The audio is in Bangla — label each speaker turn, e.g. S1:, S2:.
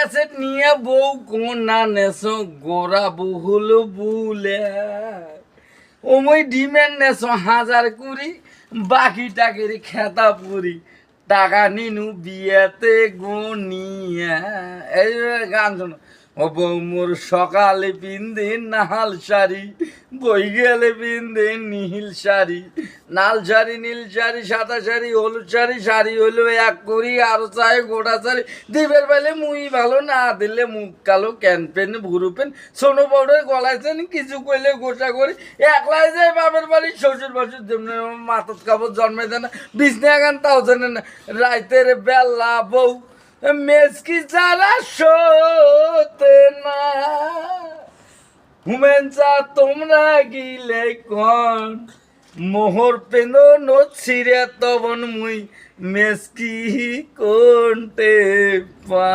S1: ক্যাসেট নিয়ে বউ কোন না নেছো গোড়া বহুল বুলে ওমই ডিমের নেছো 1000 কুড়ি বাকি টাকের খেতা পুরি টাকা নিনু বিয়েতে গুনিয়া এই গান শোনো ও বউ মোর সকালে পিন্দিন নাহাল শাড়ি বই গেলে পিন্দিন নীল শাড়ি নাল শাড়ি নীল শাড়ি সাদা শাড়ি হলুদ শাড়ি শাড়ি হইলো 1 কুড়ি আরো চাই গোটা শাড়ি দিবের বেলে মুই ভালো না দিলে মুখ কালো ক্যান পেন ভুরু পেন সোনো পাউডার গলাইছেন কিছু কইলে গোটা করি একলাই যায় বাপের বাড়ি শ্বশুর বাসুর যেমন মাথাত কাপড় জন্মে দেয় না বিছনা গান তাও জানে না রাইতের বেলা বউ মেসকি ছাড়া শোতে না হুমেনচা তোমরা গিলে কন মোহর পেন নছিরে তবন মুই মেসকি কোনতে পা